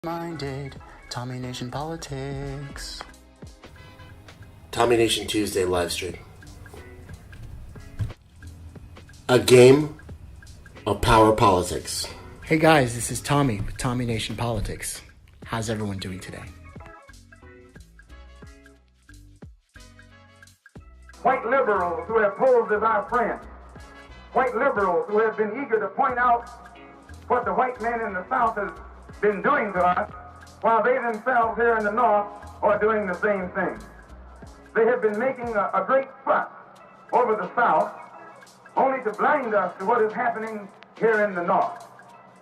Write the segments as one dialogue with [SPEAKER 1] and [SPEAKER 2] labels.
[SPEAKER 1] Minded, Tommy Nation Politics.
[SPEAKER 2] Tommy Nation Tuesday live stream. A game of power politics.
[SPEAKER 1] Hey guys, this is Tommy with Tommy Nation Politics. How's everyone doing today?
[SPEAKER 3] White liberals who have posed as our friends. White liberals who have been eager to point out what the white man in the South has been doing to us, while they themselves here in the North are doing the same thing. They have been making a great fuss over the South, only to blind us to what is happening here in the North.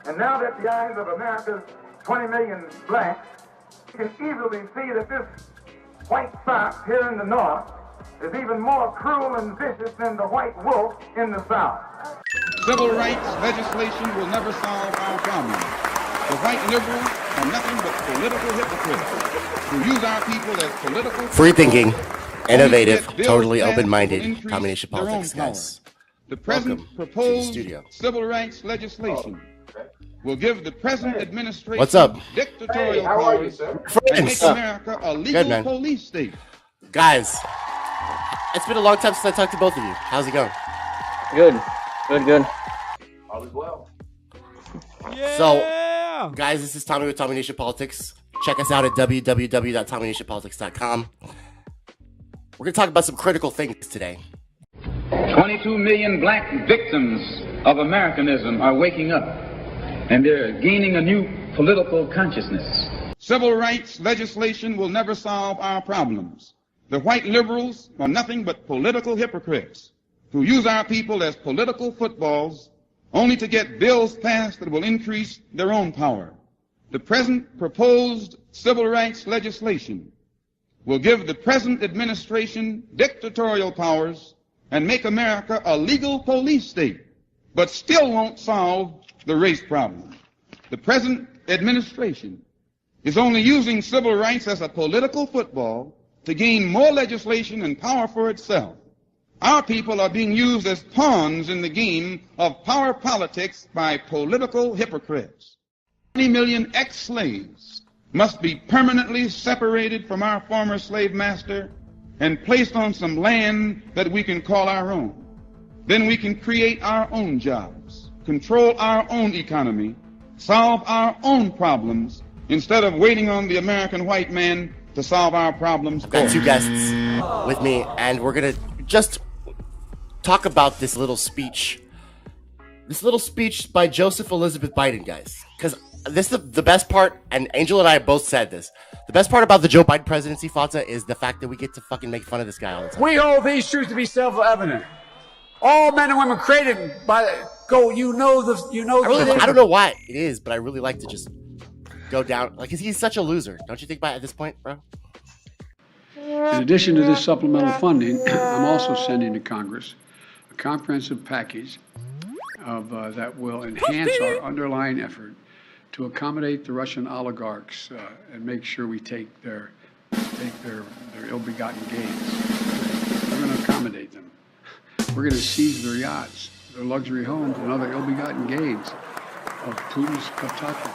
[SPEAKER 3] And now that the eyes of America's 20 million blacks can easily see that this white fox here in the North is even more cruel and vicious than the white wolf in the South.
[SPEAKER 4] Civil rights legislation will never solve our problems. The white liberals are nothing but political hypocrites who use our people as political...
[SPEAKER 2] Free thinking, innovative, totally open-minded combination politics, guys.
[SPEAKER 4] The present proposed civil rights legislation will give the present administration
[SPEAKER 2] What's up?
[SPEAKER 4] Dictatorial powers and make America a legal police state.
[SPEAKER 2] Guys, it's been a long time since I talked to both of you. How's it going?
[SPEAKER 5] Good.
[SPEAKER 3] All is well.
[SPEAKER 6] Yeah.
[SPEAKER 2] So, guys, this is Tommy with Tommy Nation Politics. Check us out at www.tommynationpolitics.com. We're going to talk about some critical things today.
[SPEAKER 4] 22 million black victims of Americanism are waking up, and they're gaining a new political consciousness. Civil rights legislation will never solve our problems. The white liberals are nothing but political hypocrites who use our people as political footballs only to get bills passed that will increase their own power. The present proposed civil rights legislation will give the present administration dictatorial powers and make America a legal police state, but still won't solve the race problem. The present administration is only using civil rights as a political football to gain more legislation and power for itself. Our people are being used as pawns in the game of power politics by political hypocrites. 20 million ex-slaves must be permanently separated from our former slave master and placed on some land that we can call our own. Then we can create our own jobs, control our own economy, solve our own problems, instead of waiting on the American white man to solve our problems.
[SPEAKER 2] I've got two guests with me, and we're going to just talk about this little speech by Joseph Elizabeth Biden, guys. Because this is the best part, and Angel and I both said this. The best part about the Joe Biden presidency, Fattah, is the fact that we get to fucking make fun of this guy all the time.
[SPEAKER 6] We hold these truths to be self-evident. All men and women created by I don't know
[SPEAKER 2] why it is, but I really like to just go down. Like, he's such a loser. Don't you think at this point, bro?
[SPEAKER 7] In addition to this supplemental funding, I'm also sending to Congress a comprehensive package of that will enhance our underlying effort to accommodate the Russian oligarchs and make sure we take their ill-begotten gains. We're going to accommodate them. We're going to seize their yachts, their luxury homes, and other ill-begotten gains of Putin's kleptocracy.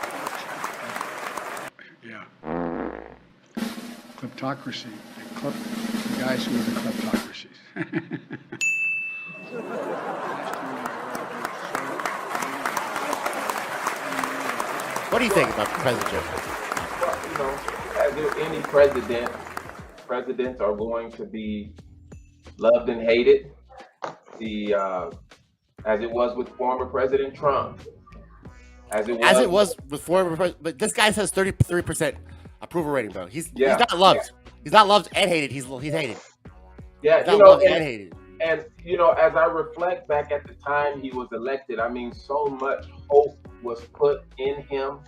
[SPEAKER 7] Kleptocracy. The guys who are the kleptocracies.
[SPEAKER 2] What do you think about the president?
[SPEAKER 8] Well, as any presidents are going to be loved and hated. As it was with former President Trump. As it was with former,
[SPEAKER 2] but this guy has 33% approval rating, bro. He's not loved. Yeah. He's not loved and hated. He's hated.
[SPEAKER 8] Yeah,
[SPEAKER 2] he's not loved and hated.
[SPEAKER 8] And as I reflect back at the time he was elected, I mean, so much hope was put in him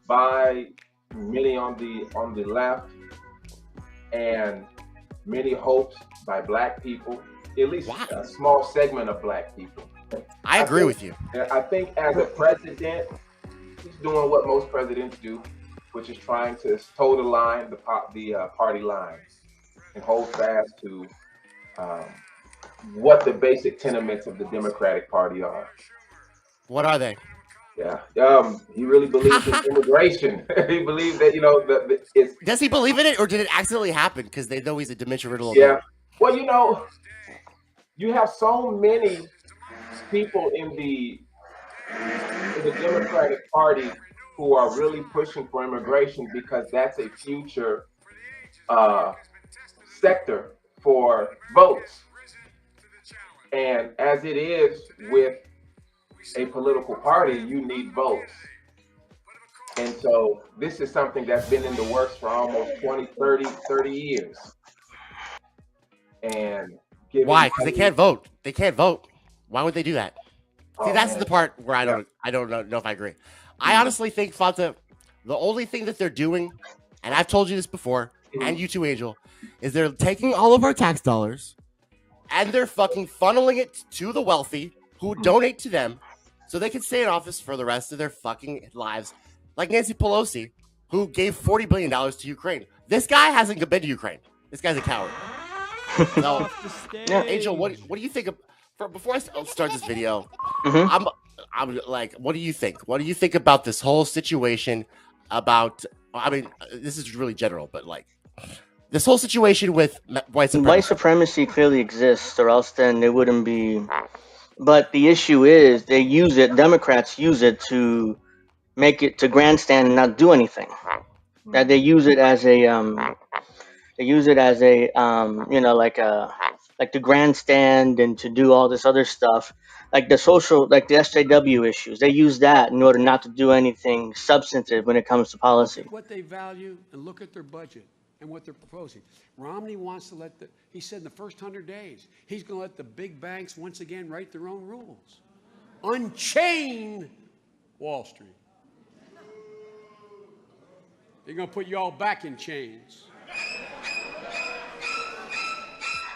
[SPEAKER 8] by many on the left, and many hopes by black people, at least a small segment of black people.
[SPEAKER 2] I agree with you.
[SPEAKER 8] I think as a president, he's doing what most presidents do, which is trying to toe the line, the party lines, and hold fast to what the basic tenements of the Democratic Party are.
[SPEAKER 2] What are they?
[SPEAKER 8] Yeah. He really believes in immigration. He believes that, it's.
[SPEAKER 2] Does he believe in it, or did it accidentally happen because they know he's a dementia riddle?
[SPEAKER 8] Yeah. Well, you have so many people in the Democratic Party who are really pushing for immigration because that's a future sector for votes. And as it is with a political party, you need votes. And so this is something that's been in the works for almost 20, 30 years. And
[SPEAKER 2] why? Because they can't vote. They can't vote. Why would they do that? See, that's the part where I don't know if I agree. I honestly think, Fattah, the only thing that they're doing, and I've told you this before, and you too, Angel, is they're taking all of our tax dollars and they're fucking funneling it to the wealthy who donate to them so they can stay in office for the rest of their fucking lives. Like Nancy Pelosi, who gave $40 billion to Ukraine. This guy hasn't been to Ukraine. This guy's a coward. So, Angel, what do you think of, before I start this video, I'm like, what do you think? What do you think about this whole situation about, I mean, this is really general, but like, this whole situation with white supremacy.
[SPEAKER 5] White supremacy clearly exists, or else then they wouldn't be. But the issue is they use it, Democrats use it to make it to grandstand and not do anything. That they use it as a, like the grandstand and to do all this other stuff, like the SJW issues. They use that in order not to do anything substantive when it comes to policy.
[SPEAKER 7] What they value and look at their budget and what they're proposing. Romney wants to he said in the first 100 days, he's going to let the big banks once again write their own rules. Unchain Wall Street. They're going to put you all back in chains.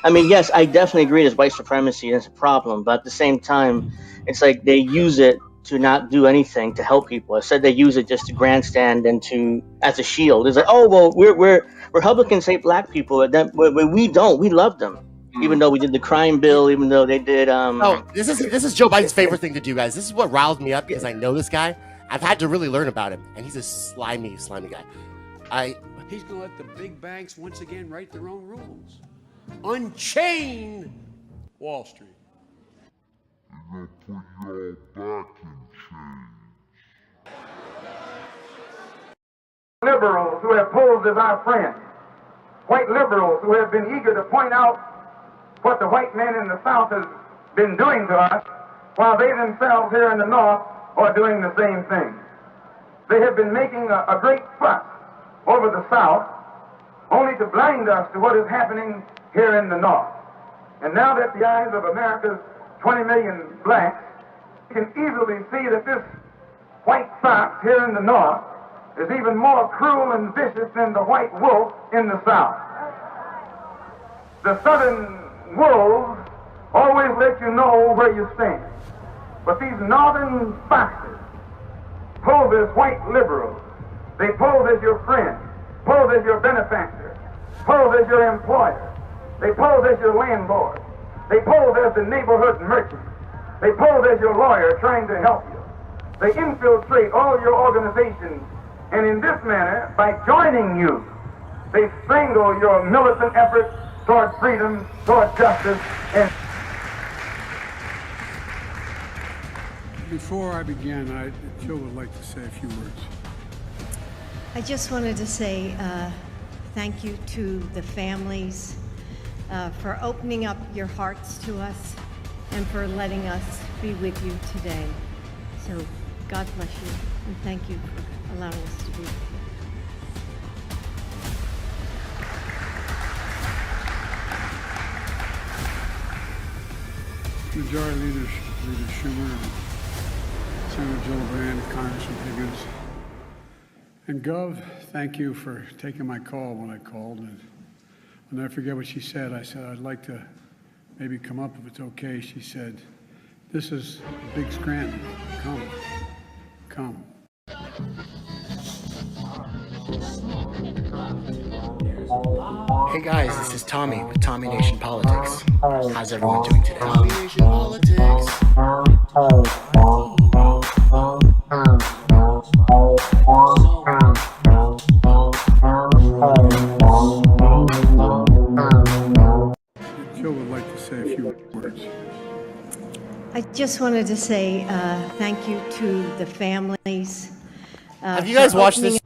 [SPEAKER 5] I mean, yes, I definitely agree that white supremacy is a problem, but at the same time, it's like they use it to not do anything to help people. I said they use it just to grandstand and as a shield. It's like, oh, well, we're Republicans hate black people. We don't. We love them, even though we did the crime bill, even though they did.
[SPEAKER 2] Oh, this is Joe Biden's favorite thing to do, guys. This is what riles me up because I know this guy. I've had to really learn about him, and he's a slimy guy.
[SPEAKER 7] He's going to let the big banks once again write their own rules. Unchain Wall Street.
[SPEAKER 9] They're gonna put you all back in chains.
[SPEAKER 3] Liberals who have posed as our friends, white liberals who have been eager to point out what the white man in the South has been doing to us, while they themselves here in the North are doing the same thing. They have been making a great fuss over the South, only to blind us to what is happening here in the North. And now that the eyes of America's 20 million blacks can easily see that this white fox here in the North is even more cruel and vicious than the white wolf in the South. The Southern wolves always let you know where you stand. But these Northern foxes pose as white liberals. They pose as your friend, pose as your benefactor, pose as your employer. They pose as your landlord. They pose as the neighborhood merchant. They pose as your lawyer trying to help you. They infiltrate all your organizations, and in this manner, by joining you, they strangle your militant efforts toward freedom, toward justice, and...
[SPEAKER 7] Before I begin, Jill would like to say a few words.
[SPEAKER 10] I just wanted to say thank you to the families for opening up your hearts to us and for letting us be with you today. So God bless you and thank you for allowing us to be with
[SPEAKER 7] you. Majority Leader Schumer and Senator Gillibrand, Congressman Higgins, and Gov, thank you for taking my call when I called. And I'll never forget what she said. I said, I'd like to maybe come up if it's okay. She said, this is Big Scranton. Come.
[SPEAKER 1] Hey guys, this is Tommy with Tommy Nation Politics. How's everyone doing today? Tommy Nation Politics.
[SPEAKER 10] just wanted to say thank you to the families.
[SPEAKER 2] Have you guys watched this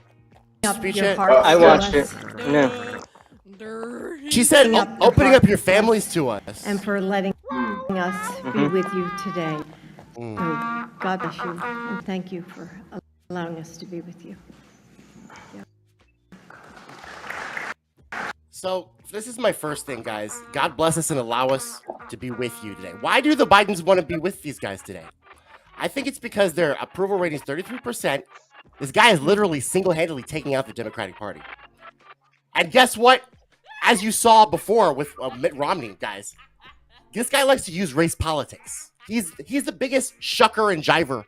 [SPEAKER 2] speech yet?
[SPEAKER 5] I watched it. Yeah.
[SPEAKER 2] She said, opening up your families to us.
[SPEAKER 10] And for letting us be with you today. So God bless you, and thank you for allowing us to be with you.
[SPEAKER 2] So this is my first thing, guys. God bless us and allow us to be with you today. Why do the Bidens want to be with these guys today? I think it's because their approval rating is 33%. This guy is literally single-handedly taking out the Democratic Party. And guess what? As you saw before with Mitt Romney, guys, this guy likes to use race politics. He's the biggest shucker and jiver,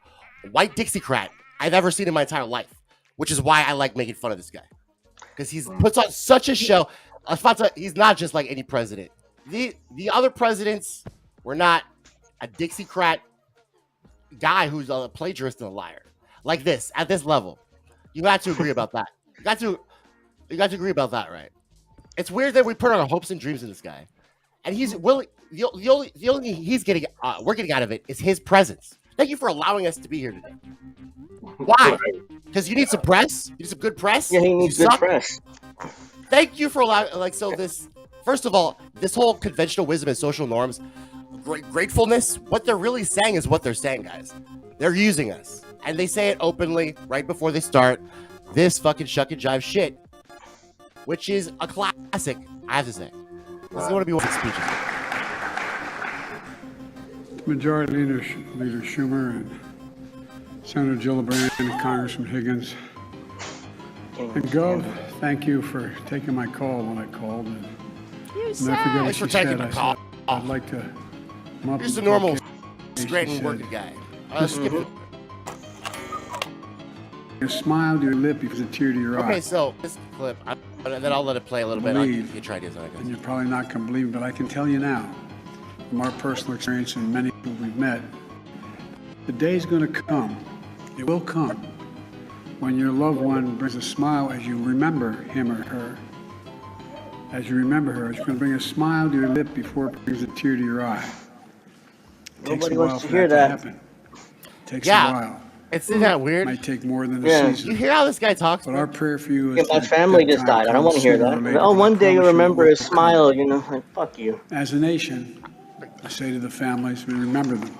[SPEAKER 2] white Dixiecrat I've ever seen in my entire life, which is why I like making fun of this guy. Because he puts on such a show. He's not just like any president. The other presidents were not a Dixiecrat guy who's a plagiarist and a liar. Like this, at this level. You got to agree about that. You got to agree about that, right? It's weird that we put our hopes and dreams in this guy. And he's willing. The only thing he's getting, we're getting out of it is his presence. Thank you for allowing us to be here today. Why? Because you need some press? You need some good press?
[SPEAKER 5] Yeah, he needs good press.
[SPEAKER 2] Thank you for allowing, first of all, this whole conventional wisdom and social norms, gratefulness, what they're really saying is what they're saying, guys. They're using us. And they say it openly right before they start this fucking shuck and jive shit, which is a classic, I have to say. This is going to be one of the speeches.
[SPEAKER 7] Majority Leader Schumer and Senator Gillibrand and Congressman Higgins. And Gov, thank you for taking my call when I called. And I forget what she said. I said I'd like to come up.
[SPEAKER 2] Here's the normal Scranton working guy. Skip it.
[SPEAKER 7] A smile to your lip because a tear to your eye.
[SPEAKER 2] Okay, so this clip, then I'll let it play a little bit. I'll get your ideas on it, guys.
[SPEAKER 7] And you're probably not going to believe it, but I can tell you now, from our personal experience and many people we've met, the day's going to come. It will come when your loved one brings a smile as you remember him or her. As you remember her, it's going to bring a smile to your lip before it brings a tear to your eye. It takes a while for that to happen. It takes a while.
[SPEAKER 2] Isn't that weird?
[SPEAKER 7] It might take more than a season.
[SPEAKER 2] You hear how this guy talks?
[SPEAKER 7] But our prayer for you is
[SPEAKER 5] my family just died. I don't want to hear that. Oh, one day you'll remember his smile, you know, like, fuck you.
[SPEAKER 7] As a nation, I say to the families, we remember them.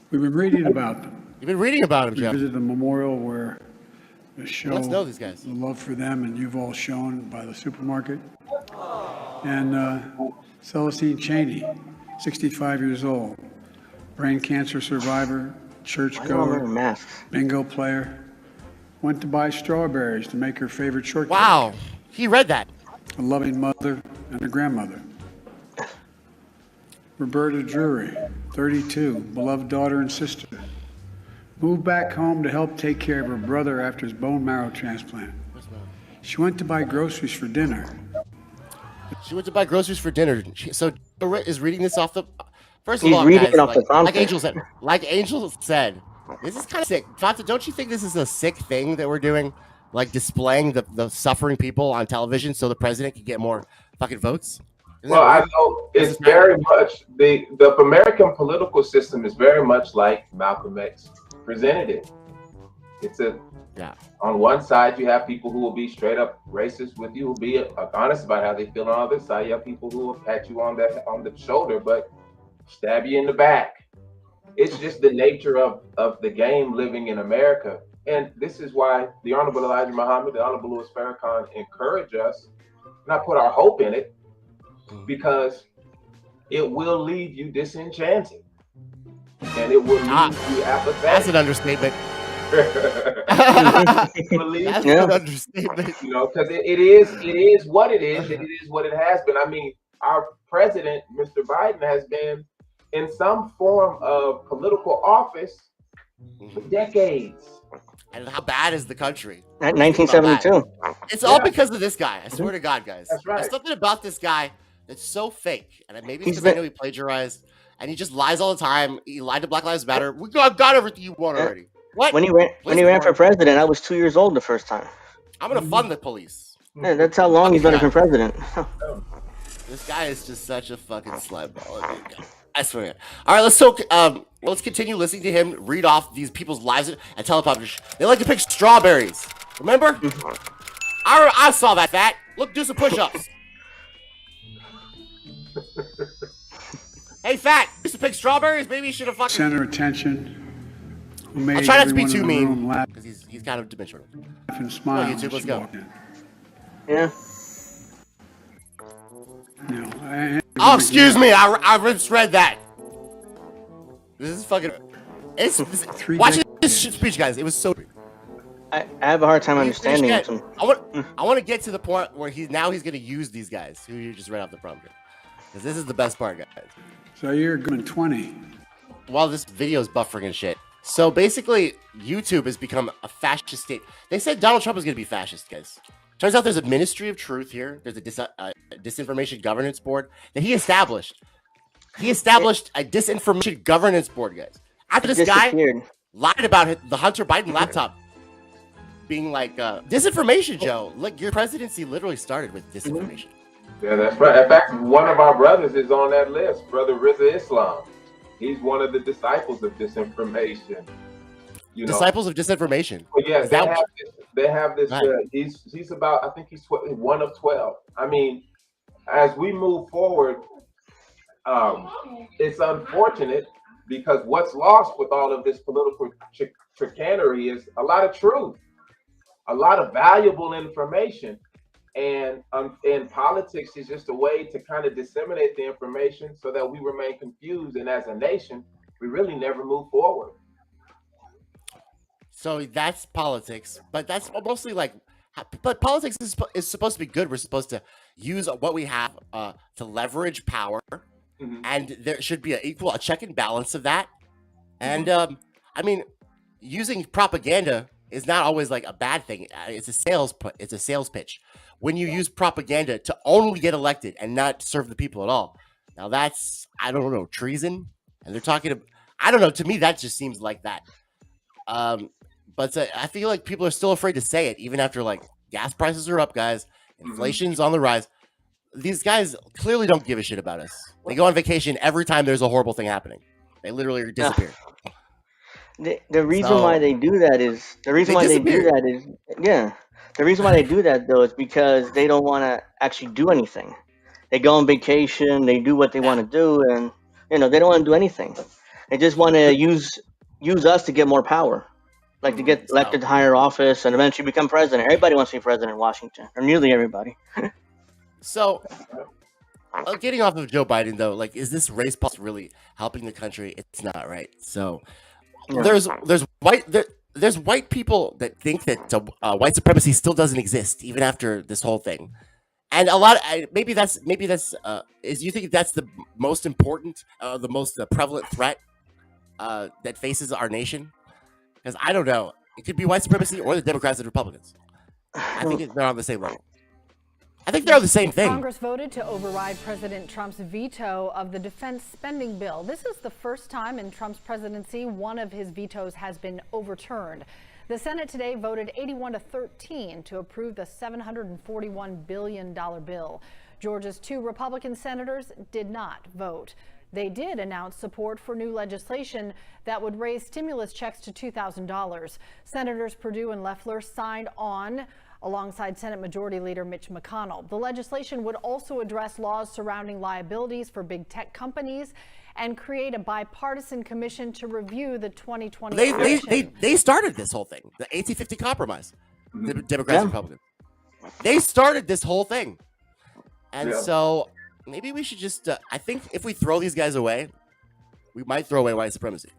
[SPEAKER 7] We've been reading about them.
[SPEAKER 2] You've been reading about them, Jeff.
[SPEAKER 7] We visited the memorial where the show
[SPEAKER 2] Let's know these guys.
[SPEAKER 7] the love for them, and you've all shown by the supermarket. And Celestine Cheney, 65 years old, brain cancer survivor, churchgoer, bingo player, went to buy strawberries to make her favorite shortcake.
[SPEAKER 2] Wow, he read that.
[SPEAKER 7] A loving mother and a grandmother. Roberta Drury, 32, beloved daughter and sister, moved back home to help take care of her brother after his bone marrow transplant. She went to buy groceries for dinner.
[SPEAKER 2] So is reading this off the... First of
[SPEAKER 5] He's
[SPEAKER 2] all,
[SPEAKER 5] reading
[SPEAKER 2] guys,
[SPEAKER 5] it off the prompt.
[SPEAKER 2] like Angel said, this is kind of sick. Fattah, don't you think this is a sick thing that we're doing? Like displaying the suffering people on television so the president can get more fucking votes?
[SPEAKER 8] Well, I know it's very much the American political system is very much like Malcolm X presented it. It's on one side you have people who will be straight up racist with you, who will be honest about how they feel. On the other side, you have people who will pat you on the shoulder, but stab you in the back. It's just the nature of the game living in America. And this is why the Honorable Elijah Muhammad, the Honorable Louis Farrakhan encourage us, not put our hope in it, because it will leave you disenchanted. And it will leave you apathetic.
[SPEAKER 2] That's an understatement.
[SPEAKER 8] That's an understatement. You know, because it is what it is, and it is what it has been. I mean, our president, Mr. Biden, has been in some form of political office for decades.
[SPEAKER 2] And how bad is the country?
[SPEAKER 5] At 1972.
[SPEAKER 2] It's all because of this guy. I swear to God, guys.
[SPEAKER 8] That's right.
[SPEAKER 2] There's something about this guy that's so fake. And maybe it's because I know he plagiarized. And he just lies all the time. He lied to Black Lives Matter. I've got everything you want already. What?
[SPEAKER 5] When he ran for president, I was 2 years old the first time.
[SPEAKER 2] I'm going to fund the police.
[SPEAKER 5] Yeah, that's how long he's been for president.
[SPEAKER 2] This guy is just such a fucking slut ball. I swear. All right, let's continue listening to him read off these people's lives and teleprompters. They like to pick strawberries. Remember? I saw that, Fat. Look, do some push-ups. Hey, Fat, used to pick strawberries. Maybe you should have fucking
[SPEAKER 7] center attention.
[SPEAKER 2] I'll try not to be too mean because he's kind of dimensional.
[SPEAKER 7] And smile.
[SPEAKER 2] YouTube, let's go.
[SPEAKER 5] Yeah.
[SPEAKER 7] No,
[SPEAKER 2] oh, excuse me. I misread that. This is fucking. Watch this speech, guys. It was so.
[SPEAKER 5] I have a hard time understanding it.
[SPEAKER 2] I want to get to the point where he's going to use these guys who you just read off the prompter, because this is the best part, guys.
[SPEAKER 7] So you're going 20.
[SPEAKER 2] While this video is buffering and shit. So basically, YouTube has become a fascist state. They said Donald Trump was going to be fascist, guys. Turns out there's a Ministry of Truth here. There's a disinformation governance board that he established. He established a disinformation governance board, guys. After this guy lied about the Hunter Biden laptop being like disinformation, Joe. Like, your presidency literally started with disinformation.
[SPEAKER 8] Yeah, that's right. In fact, one of our brothers is on that list, Brother Rizza Islam. He's one of the disciples of disinformation.
[SPEAKER 2] Disciples of disinformation.
[SPEAKER 8] But yeah, they have this. Right. He's about. I think he's one of 12. I mean, as we move forward, it's unfortunate because what's lost with all of this political chicanery is a lot of truth, a lot of valuable information. And politics is just a way to kind of disseminate the information so that we remain confused. And as a nation, we really never move forward.
[SPEAKER 2] So that's politics, but that's mostly like, but politics is supposed to be good. We're supposed to use what we have to leverage power, and there should be a check and balance of that. And I mean, using propaganda is not always like a bad thing. It's a sales pitch. When you use propaganda to only get elected and not serve the people at all, now that's, I don't know, treason. And they're talking, I don't know. To me, that just seems like that. But I feel like people are still afraid to say it, even after like gas prices are up, guys. Inflation's on the rise. These guys clearly don't give a shit about us. They go on vacation every time there's a horrible thing happening. They literally disappear.
[SPEAKER 5] The reason why they do that is the reason why they do that though is because they don't want to actually do anything. They go on vacation, they do what they want to do, and they don't want to do anything. They just want to use us to get more power, like to get elected to higher office and eventually become president. Everybody wants to be president in Washington, or nearly everybody.
[SPEAKER 2] So, getting off of Joe Biden though, like, is this race politics really helping the country? It's not, right? So. There's white people that think that white supremacy still doesn't exist even after this whole thing, and a lot. Maybe that's is you think that's the most important, the most prevalent threat that faces our nation? Because I don't know, it could be white supremacy or the Democrats and Republicans. I think they're on the same level. I think they're the same thing.
[SPEAKER 11] Congress voted to override President Trump's veto of the defense spending bill. This is the first time in Trump's presidency one of his vetoes has been overturned. The Senate today voted 81-13 to approve the $741 billion bill. Georgia's 2 Republican senators did not vote. They did announce support for new legislation that would raise stimulus checks to $2,000. Senators Perdue and Loeffler signed on alongside Senate Majority Leader Mitch McConnell. The legislation would also address laws surrounding liabilities for big tech companies and create a bipartisan commission to review the 2020 election.
[SPEAKER 2] They started this whole thing, the 1850 compromise, the Democrats and Republicans. They started this whole thing. And so maybe we should just, I think if we throw these guys away, we might throw away white supremacy.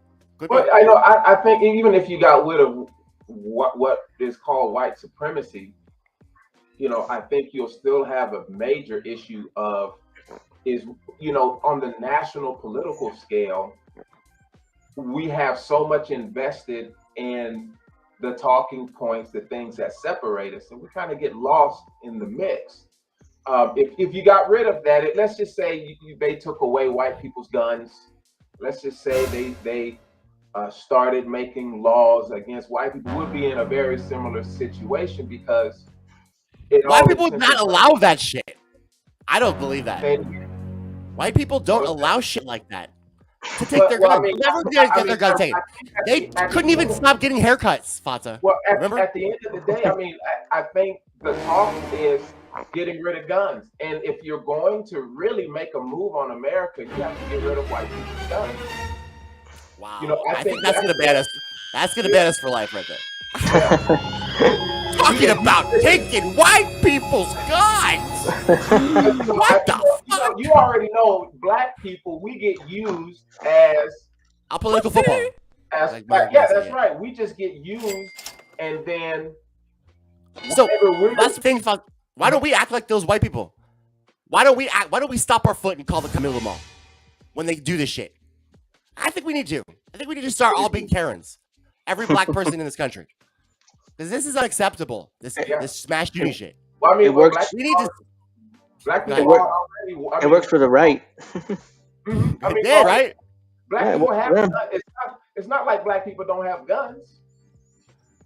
[SPEAKER 8] Well, I know, I think even if you got rid of what is called white supremacy, I think you'll still have a major issue of on the national political scale, we have so much invested in the talking points, the things that separate us, and we kind of get lost in the mix. If you got rid of that, let's just say they took away white people's guns. Let's just say they started making laws against white people, would be in a very similar situation because
[SPEAKER 2] white people would not allow that shit. I don't believe that. White people don't allow shit like that. to take their guns.
[SPEAKER 8] I mean,
[SPEAKER 2] Never did get their guns taken. They couldn't even stop getting haircuts, Fattah.
[SPEAKER 8] Well,
[SPEAKER 2] Remember?
[SPEAKER 8] at the end of the day, I mean, I think the talk is getting rid of guns. And if you're going to really make a move on America, you have to get rid of white people's guns.
[SPEAKER 2] Wow.
[SPEAKER 8] You know, I think
[SPEAKER 2] that's gonna ban us. That's gonna ban us for life, right there. Talking about taking white people's guns. What the fuck?
[SPEAKER 8] You already know, black people, we get used as
[SPEAKER 2] a political football.
[SPEAKER 8] That's right. We just get used, and then
[SPEAKER 2] so that's the thing. Why don't we act like those white people? Why don't we stop our foot and call the Camilla Mall when they do this shit? I think we need to. I think we need to start all being Karens. Every black person in this country. Because this is unacceptable. This smash shooting shit.
[SPEAKER 8] Well, I mean,
[SPEAKER 5] it works.
[SPEAKER 8] We need to. Black people
[SPEAKER 5] it works for the right.
[SPEAKER 8] I mean,
[SPEAKER 2] right?
[SPEAKER 8] Black people have guns. It's not like black people don't have guns.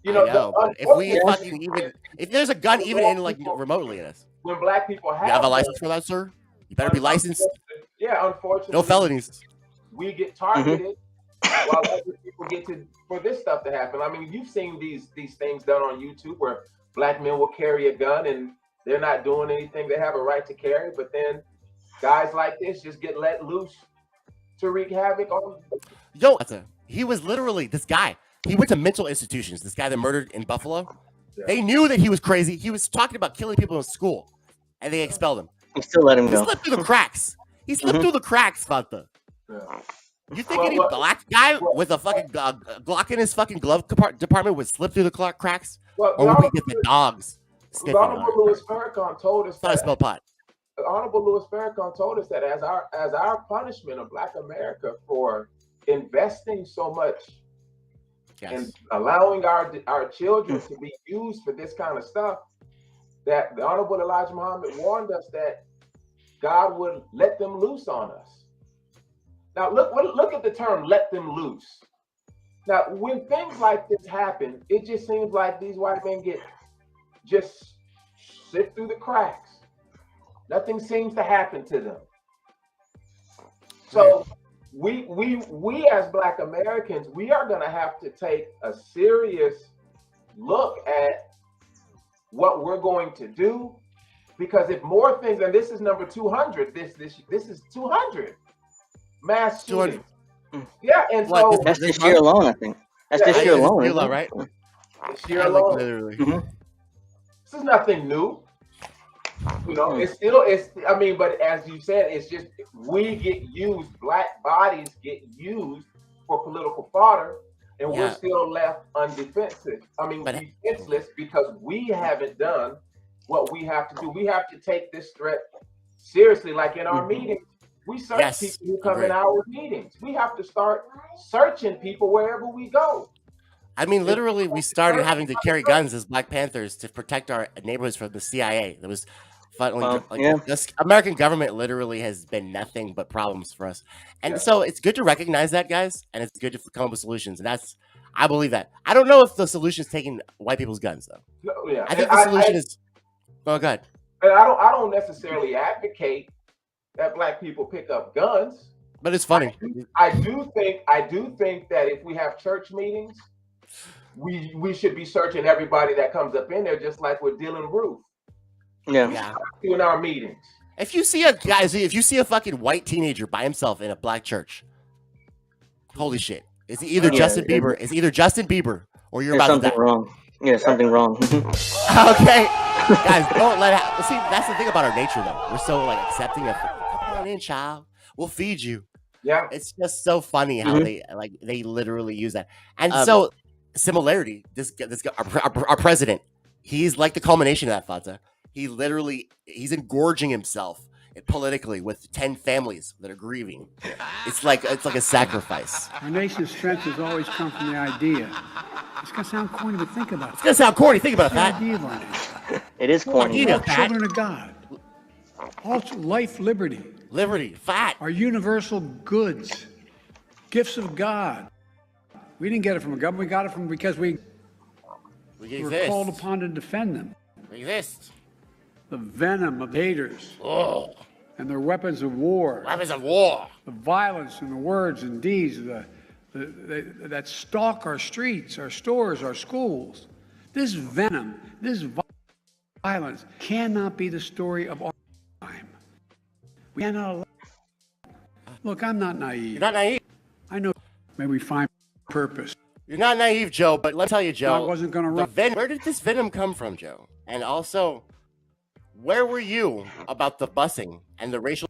[SPEAKER 8] You know,
[SPEAKER 2] if there's a gun even in like remotely in us.
[SPEAKER 8] When black people have,
[SPEAKER 2] you have a license for that, sir? You better be licensed.
[SPEAKER 8] Yeah, unfortunately,
[SPEAKER 2] no felonies.
[SPEAKER 8] We get targeted while other people get for this stuff to happen. I mean, you've seen these things done on YouTube where black men will carry a gun and they're not doing anything they have a right to carry, but then guys like this just get let loose to wreak havoc on.
[SPEAKER 2] Yo, he was literally this guy. He went to mental institutions. This guy that murdered in Buffalo. Yeah. They knew that he was crazy. He was talking about killing people in school, and they expelled him.
[SPEAKER 5] They still let him go.
[SPEAKER 2] He slipped through the cracks. He slipped through the cracks, Fattah.
[SPEAKER 8] Yeah.
[SPEAKER 2] You think any black guy with a fucking Glock in his fucking glove department would slip through the cracks?
[SPEAKER 8] Well,
[SPEAKER 2] or would we get the dogs?
[SPEAKER 8] The Honorable Louis Farrakhan told us
[SPEAKER 2] that. Smell pot.
[SPEAKER 8] The Honorable Louis Farrakhan told us that as our punishment of Black America for investing so much and allowing our children to be used for this kind of stuff, that the Honorable Elijah Muhammad warned us that God would let them loose on us. Now look at the term "let them loose." Now, when things like this happen, it just seems like these white men just slip through the cracks. Nothing seems to happen to them. So we as Black Americans, we are going to have to take a serious look at what we're going to do, because if more things, and this is number 200, this is 200 mass shootings. Yeah, and so
[SPEAKER 5] that's this year alone, I think. That's this year alone,
[SPEAKER 2] right?
[SPEAKER 8] This year alone.
[SPEAKER 2] Literally.
[SPEAKER 8] This is nothing new. You know, I mean, but as you said, it's just we get used, black bodies get used for political fodder, and we're still left undefensive. I mean, defenseless because we haven't done what we have to do. We have to take this threat seriously. Like in our meetings, we search people who come in our meetings. We have to start searching people wherever we go.
[SPEAKER 2] I mean, literally, we started having to carry guns as Black Panthers to protect our neighborhoods from the CIA. There was this American government literally has been nothing but problems for us. And so it's good to recognize that, guys, and it's good to come up with solutions. And I believe that. I don't know if the solution is taking white people's guns, though.
[SPEAKER 8] No,
[SPEAKER 2] I think the solution is... Oh, go ahead.
[SPEAKER 8] And I don't necessarily advocate that black people pick up guns.
[SPEAKER 2] But it's funny.
[SPEAKER 8] I do think that if we have church meetings, we should be searching everybody that comes up in there, just like with Dylan Roof.
[SPEAKER 5] Yeah.
[SPEAKER 8] In our meetings.
[SPEAKER 2] If you see a fucking white teenager by himself in a black church, holy shit. It's either Justin Bieber. It's either Justin Bieber or you're about to die.
[SPEAKER 5] Something wrong. Yeah, something wrong.
[SPEAKER 2] Okay. Guys, don't let it. See, that's the thing about our nature, though. We're so like accepting of, come on in, child. We'll feed you.
[SPEAKER 8] Yeah.
[SPEAKER 2] It's just so funny how they literally use that. And so similarity, this guy, our president, he's like the culmination of that, Fattah. He's engorging himself politically with 10 families that are grieving. It's like a sacrifice.
[SPEAKER 7] Our nation's strength has always come from the idea. It's gonna sound corny, but think about it.
[SPEAKER 2] It's gonna sound corny. Think about that.
[SPEAKER 7] The idea of our nation.
[SPEAKER 5] It is corny.
[SPEAKER 7] We're all children of God. All life, liberty,
[SPEAKER 2] fat.
[SPEAKER 7] Are universal goods, gifts of God. We didn't get it from a government. We got it because we were called upon to defend them.
[SPEAKER 2] We exist.
[SPEAKER 7] The venom of haters and their weapons of war.
[SPEAKER 2] Weapons of war.
[SPEAKER 7] The violence and the words and deeds that stalk our streets, our stores, our schools. This venom, this violence cannot be the story of our time. We cannot allow. Look, I'm not naive.
[SPEAKER 2] You're not naive.
[SPEAKER 7] I know maybe we find purpose.
[SPEAKER 2] You're not naive, Joe, but let me tell you, Joe.
[SPEAKER 7] I wasn't going to run.
[SPEAKER 2] Where did this venom come from, Joe? And also, where were you about the busing and the racial...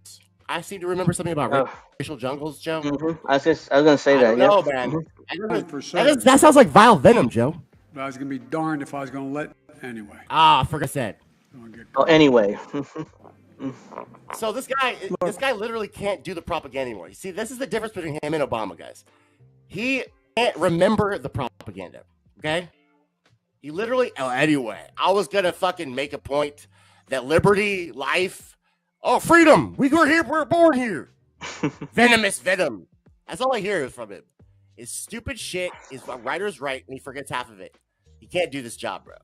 [SPEAKER 2] I seem to remember something about racial jungles, Joe.
[SPEAKER 5] Mm-hmm. I was going to say that.
[SPEAKER 2] No, man. That sounds like vile venom, Joe.
[SPEAKER 7] But I was going to be darned if I was going to let... Anyway.
[SPEAKER 2] Ah, forget that.
[SPEAKER 5] Oh, anyway.
[SPEAKER 2] So this guy literally can't do the propaganda anymore. You see, this is the difference between him and Obama, guys. He can't remember the propaganda, okay? He literally... Oh, anyway, I was going to fucking make a point that liberty, life... Oh, freedom! We're here. We're born here. Venomous venom. That's all I hear from him. His stupid shit is writer's right, and he forgets half of it. He can't do this job, bro.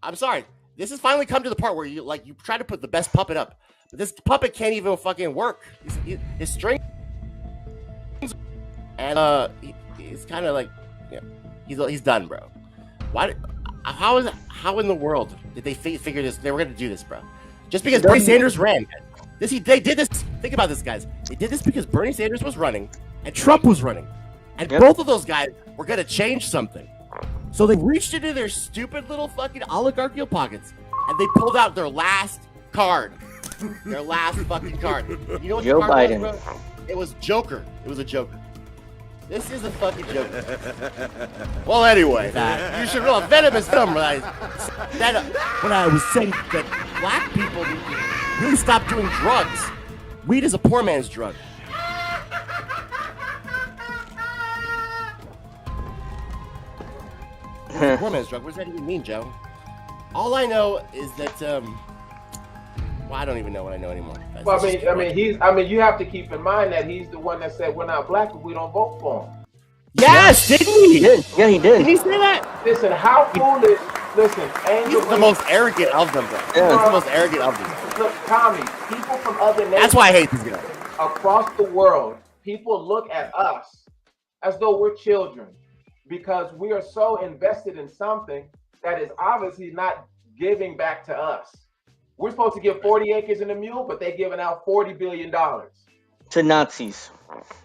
[SPEAKER 2] I'm sorry. This has finally come to the part where you try to put the best puppet up, but this puppet can't even fucking work. His strings, and he's kind of like, yeah, he's done, bro. Why? How in the world did they figure this? They were gonna do this, bro. Just because Bernie Sanders ran. They did this. Think about this, guys. They did this because Bernie Sanders was running and Trump was running. And both of those guys were going to change something. So they reached into their stupid little fucking oligarchical pockets and they pulled out their last card. Their last fucking card. You know what
[SPEAKER 5] Joe
[SPEAKER 2] the card
[SPEAKER 5] Biden.
[SPEAKER 2] was, bro? It was Joker. It was a Joker. This is a fucking Joker. Well, anyway, you should realize venom is dumb, right? When I was saying that black people need to really stop doing drugs. Weed is a poor man's drug. Poor man's drug. What does that even mean, Joe? All I know is that, well, I don't even know what I know anymore.
[SPEAKER 8] Well, I mean, you have to keep in mind that he's the one that said we're not black if we don't vote for him.
[SPEAKER 2] Yes, didn't he?
[SPEAKER 5] Yeah, he did.
[SPEAKER 2] Did he say that?
[SPEAKER 8] Listen, how foolish. Listen,
[SPEAKER 2] he's the most arrogant of them, bro.
[SPEAKER 5] Yeah.
[SPEAKER 2] He's the most arrogant of them.
[SPEAKER 8] Look, Tommy, people from other nations.
[SPEAKER 2] That's why I hate this guy.
[SPEAKER 8] Across the world, people look at us as though we're children because we are so invested in something that is obviously not giving back to us. We're supposed to give 40 acres and a mule, but they're giving out $40 billion.
[SPEAKER 5] To Nazis.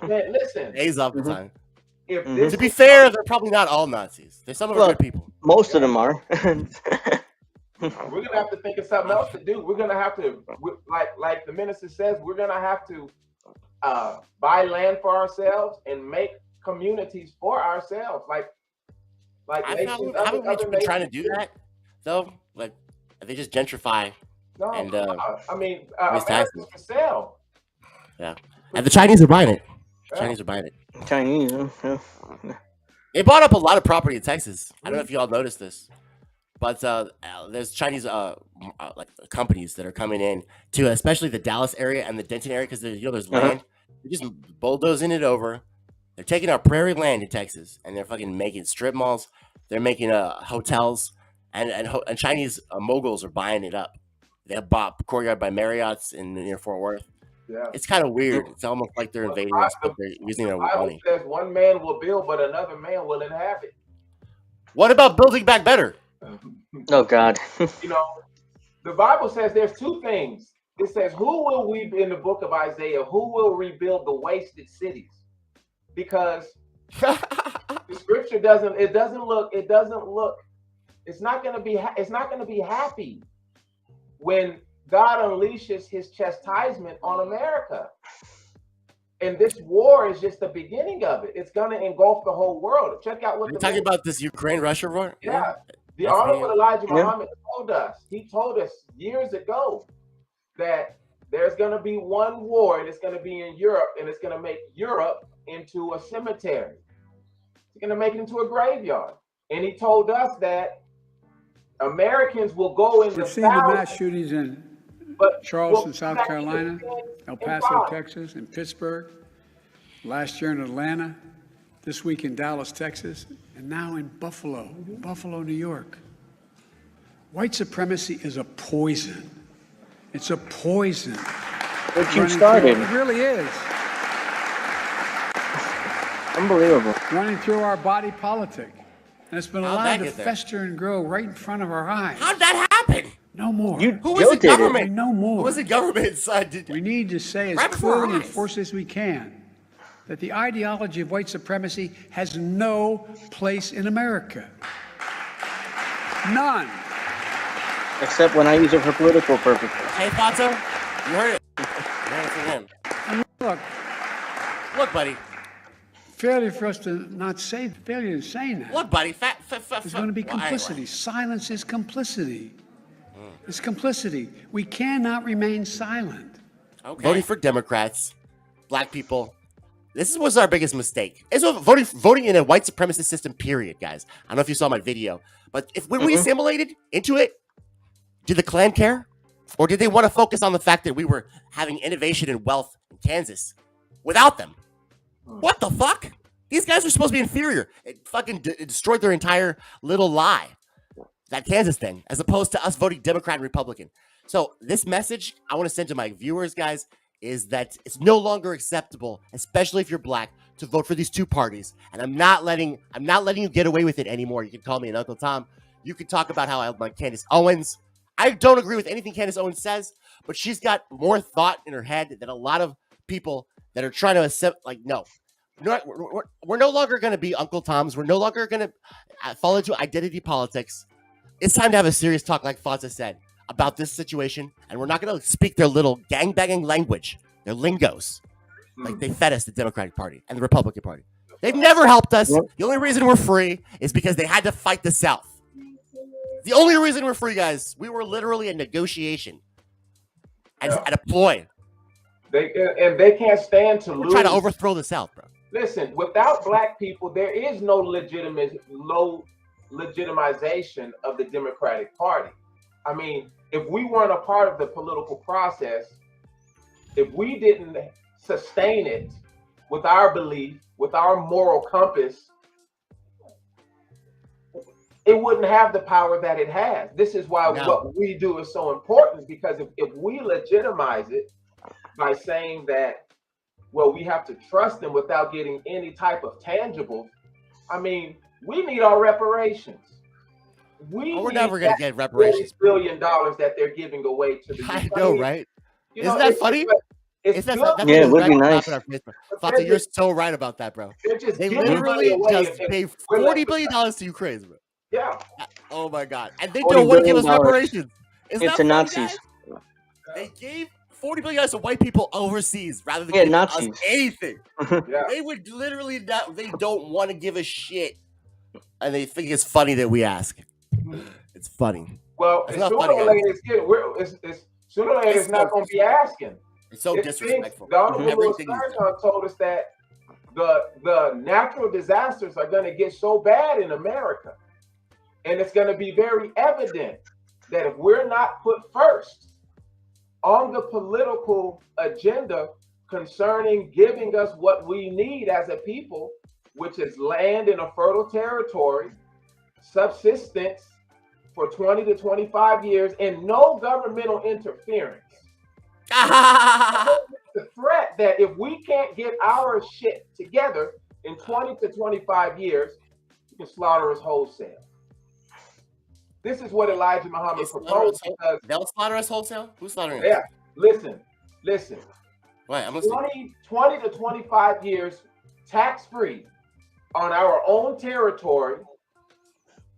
[SPEAKER 8] Man, listen.
[SPEAKER 2] Days off the time.
[SPEAKER 8] If
[SPEAKER 2] To be fair, they're probably not all Nazis. There's some of them good people.
[SPEAKER 5] Most of them are.
[SPEAKER 8] We're gonna have to think of something else to do. We're gonna have to, like the minister says, we're gonna have to buy land for ourselves and make communities for ourselves.
[SPEAKER 2] Haven't we been trying to do that though? Like, they just gentrify.
[SPEAKER 8] No,
[SPEAKER 2] and
[SPEAKER 8] I mean, America's for sale.
[SPEAKER 2] Yeah, and the Chinese are buying it. Chinese are buying it.
[SPEAKER 5] Chinese. Yeah.
[SPEAKER 2] They bought up a lot of property in Texas. I don't know if you all noticed this, but there's Chinese like companies that are coming in to especially the Dallas area and the Denton area because there's land. They're just bulldozing it over. They're taking our prairie land in Texas and they're fucking making strip malls. They're making hotels and Chinese moguls are buying it up. They have bought Courtyard by Marriott's near Fort Worth.
[SPEAKER 8] Yeah.
[SPEAKER 2] It's kind of weird. It's almost like they're invading us, but they're using their money.
[SPEAKER 8] Says one man will build, but another man will inhabit.
[SPEAKER 2] What about building back better?
[SPEAKER 5] Oh God.
[SPEAKER 8] You know, the Bible says there's two things. It says, "Who will we?" In the book of Isaiah, who will rebuild the wasted cities? Because the scripture doesn't look. It's not going to be happy when God unleashes his chastisement on America. And this war is just the beginning of it. It's going to engulf the whole world. Check out what
[SPEAKER 2] you're talking about this Ukraine-Russia war?
[SPEAKER 8] Yeah. The Honorable Elijah Muhammad told us. He told us years ago that there's going to be one war and it's going to be in Europe and it's going to make Europe into a cemetery. It's going to make it into a graveyard. And he told us that Americans will go in.
[SPEAKER 7] We've seen the mass shootings in Charleston, South Carolina, El Paso, Texas, and Pittsburgh, last year in Atlanta, this week in Dallas, Texas, and now in Buffalo, New York. White supremacy is a poison. It's a poison.
[SPEAKER 5] What you started.
[SPEAKER 7] It really is.
[SPEAKER 5] Unbelievable.
[SPEAKER 7] Running through our body politic. And it's been
[SPEAKER 2] How'd
[SPEAKER 7] allowed
[SPEAKER 2] that
[SPEAKER 7] to
[SPEAKER 2] get there?
[SPEAKER 7] fester and grow right in front of our eyes.
[SPEAKER 2] How'd that happen?
[SPEAKER 7] No more.
[SPEAKER 2] Who was the government?
[SPEAKER 7] No more.
[SPEAKER 2] Who was the government inside?
[SPEAKER 7] We need to say as clearly and forcefully as we can that the ideology of white supremacy has no place in America. None.
[SPEAKER 5] Except when I use it for political purposes.
[SPEAKER 2] Hey, Fattah, you heard it. You heard it from him.
[SPEAKER 7] And
[SPEAKER 2] Look, buddy.
[SPEAKER 7] Failure for us to not say, failure in saying that.
[SPEAKER 2] Look, buddy.
[SPEAKER 7] There's going to be complicity. Silence is complicity. It's complicity. We cannot remain silent.
[SPEAKER 2] Okay. Voting for Democrats, black people. This was our biggest mistake. It's voting in a white supremacist system, period, guys. I don't know if you saw my video, but when we assimilated into it, did the Klan care? Or did they want to focus on the fact that we were having innovation and wealth in Kansas without them? What the fuck? These guys are supposed to be inferior. It fucking destroyed their entire little lie. That Kansas thing, as opposed to us voting Democrat and Republican. So this message I want to send to my viewers, guys, is that it's no longer acceptable, especially if you're black, to vote for these two parties. And I'm not letting you get away with it anymore. You can call me an Uncle Tom. You can talk about how I like Candace Owens. I don't agree with anything Candace Owens says, but she's got more thought in her head than a lot of people that are trying to accept. Like, no, we're no longer going to be Uncle Toms. We're no longer going to fall into identity politics. It's time to have a serious talk, like Fattah said, about this situation, and we're not going to speak their little gangbanging language, their lingos, like they fed us, the Democratic Party and the Republican Party. They've never helped us. The only reason we're free is because they had to fight the South. The only reason we're free, guys, we were literally in negotiation at a ploy.
[SPEAKER 8] They can't stand to lose.
[SPEAKER 2] We're trying to overthrow the South, bro.
[SPEAKER 8] Listen, without black people, there is no legitimization of the Democratic Party. I mean, if we weren't a part of the political process, if we didn't sustain it with our belief, with our moral compass, it wouldn't have the power that it has. This is why what we do is so important, because if we legitimize it by saying that, well, we have to trust them without getting any type of tangible, I mean, we need our reparations.
[SPEAKER 2] We're never going to get reparations.
[SPEAKER 8] $40 billion that they're giving away to the
[SPEAKER 2] I know, right? Isn't that funny?
[SPEAKER 8] It's
[SPEAKER 5] yeah, it would be nice.
[SPEAKER 2] Fattah, you're so right about that, bro. They literally just pay $40 billion to Ukraine, bro.
[SPEAKER 8] Yeah.
[SPEAKER 2] Oh my God. And they don't want to give us reparations.
[SPEAKER 5] It's the Nazis.
[SPEAKER 2] They gave $40 billion to white people overseas rather than giving us anything. They would literally not, they don't want to give a shit. And they think it's funny that we ask. It's funny.
[SPEAKER 8] Well, sooner or later it's not going to be asking.
[SPEAKER 2] It's so disrespectful.
[SPEAKER 8] The Honorable Sargon told us that the natural disasters are going to get so bad in America, and it's going to be very evident that if we're not put first on the political agenda concerning giving us what we need as a people, which is land in a fertile territory, subsistence for 20 to 25 years, and no governmental interference. The threat that if we can't get our shit together in 20 to 25 years, you can slaughter us wholesale. This is what Elijah Muhammad proposed.
[SPEAKER 2] They'll slaughter us wholesale? Who's slaughtering us?
[SPEAKER 8] Yeah, listen.
[SPEAKER 2] Wait, I'm listening.
[SPEAKER 8] 20 to 25 years tax-free on our own territory.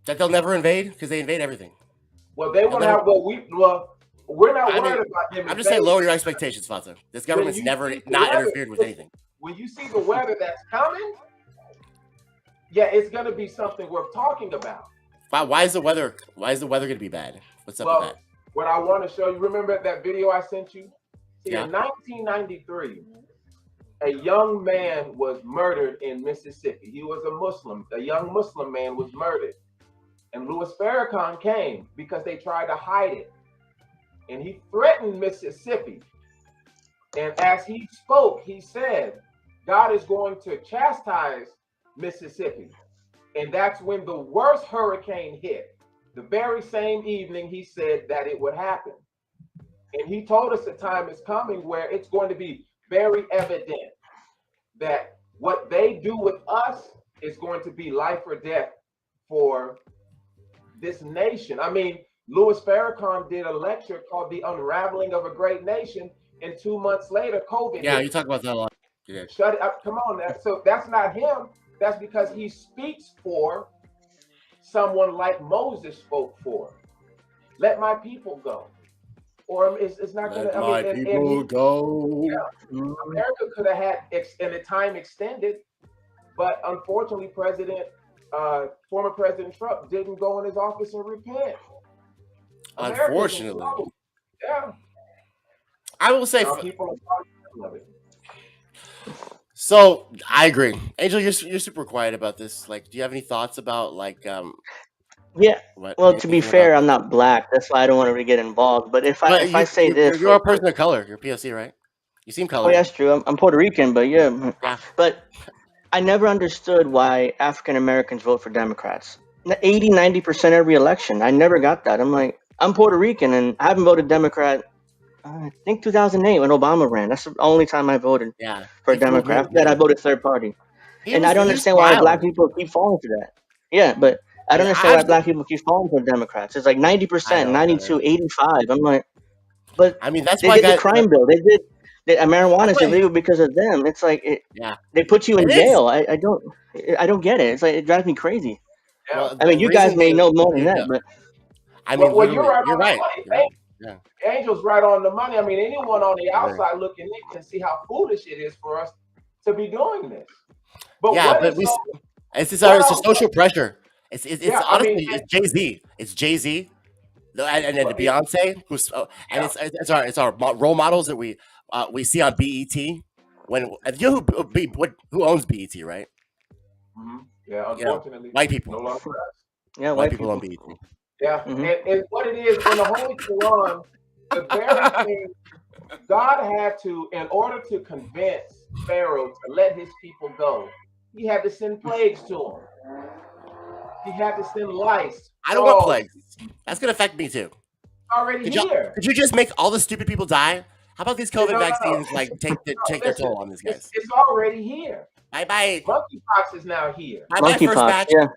[SPEAKER 2] That they'll never invade? Because they invade everything.
[SPEAKER 8] Well, they won't have, we're not worried about them.
[SPEAKER 2] I'm just saying, lower your expectations, Fattah. This government's never not interfered with anything.
[SPEAKER 8] When you see the weather that's coming, yeah, it's going to be something worth talking about.
[SPEAKER 2] Why is the weather going to be bad? What's up with that?
[SPEAKER 8] What I want to show you, remember that video I sent you? See, in 1993, a young man was murdered in Mississippi. He was a Muslim. A young Muslim man was murdered. And Louis Farrakhan came because they tried to hide it. And he threatened Mississippi. And as he spoke, he said, God is going to chastise Mississippi. And that's when the worst hurricane hit. The very same evening he said that it would happen. And he told us the time is coming where it's going to be very evident that what they do with us is going to be life or death for this nation. I mean, Louis Farrakhan did a lecture called The Unraveling of a Great Nation, and 2 months later, COVID
[SPEAKER 2] Yeah,
[SPEAKER 8] hit.
[SPEAKER 2] you talk about that a lot. Yeah.
[SPEAKER 8] Shut it up. Come on. So that's not him. That's because he speaks for someone like Moses spoke for. Let my people go. Or it's not going to.
[SPEAKER 2] Let my people go.
[SPEAKER 8] Yeah, America could have had the time extended, but unfortunately, former President Trump didn't go in his office and repent.
[SPEAKER 2] Unfortunately.
[SPEAKER 8] Yeah.
[SPEAKER 2] I will say.
[SPEAKER 8] People are talking of it.
[SPEAKER 2] So I agree, Angel. You're super quiet about this. Like, do you have any thoughts about like
[SPEAKER 5] Yeah. Well, to be
[SPEAKER 2] anything
[SPEAKER 5] fair,
[SPEAKER 2] about-
[SPEAKER 5] I'm not black. That's why I don't want to really get involved. But if I say this,
[SPEAKER 2] you're a person of color. You're POC, right? You seem
[SPEAKER 5] oh,
[SPEAKER 2] colored.
[SPEAKER 5] yeah, that's true. I'm Puerto Rican, but yeah.
[SPEAKER 2] Yeah.
[SPEAKER 5] But I never understood why African Americans vote for Democrats. 80-90% every election. I never got that. I'm like, I'm Puerto Rican, and I haven't voted Democrat. I think 2008 when Obama ran. That's the only time I voted for a Democrat. After that, I voted third party. And I don't understand why black people keep falling for that. Yeah, but I don't understand why black people keep falling for Democrats. It's like 90%, 92, 85. I'm like, but
[SPEAKER 2] I mean, that's
[SPEAKER 5] they
[SPEAKER 2] why
[SPEAKER 5] did the crime bill. They did. Marijuana is illegal because of them. It's like they put you in jail. I don't get it. It's like it drives me crazy.
[SPEAKER 8] Well,
[SPEAKER 5] I mean, you guys may know more than that, but
[SPEAKER 2] I mean,
[SPEAKER 8] well, you're right.
[SPEAKER 2] You're right.
[SPEAKER 8] Yeah. Angel's right on the money. I mean, anyone on the outside looking in can see how foolish it is for us to be doing this. But
[SPEAKER 2] yeah, but it's a social pressure. It's honestly it's Jay-Z. It's Jay-Z, and then Beyonce, who's it's our role models that we see on BET. When you know who owns BET, right?
[SPEAKER 8] Mm-hmm. Yeah, unfortunately,
[SPEAKER 2] white people.
[SPEAKER 8] No longer us.
[SPEAKER 5] Yeah,
[SPEAKER 2] white people own BET.
[SPEAKER 8] Yeah, and what it is in the Holy Quran, the very thing God had to, in order to convince Pharaoh to let his people go, he had to send plagues to him. He had to send lice.
[SPEAKER 2] I don't want plagues. That's gonna affect me too.
[SPEAKER 8] Already here.
[SPEAKER 2] Could you just make all the stupid people die? How about these COVID vaccines like take their toll on these guys?
[SPEAKER 8] It's already here.
[SPEAKER 2] Bye.
[SPEAKER 8] Monkeypox is now here.
[SPEAKER 2] My first batch.
[SPEAKER 5] Yeah.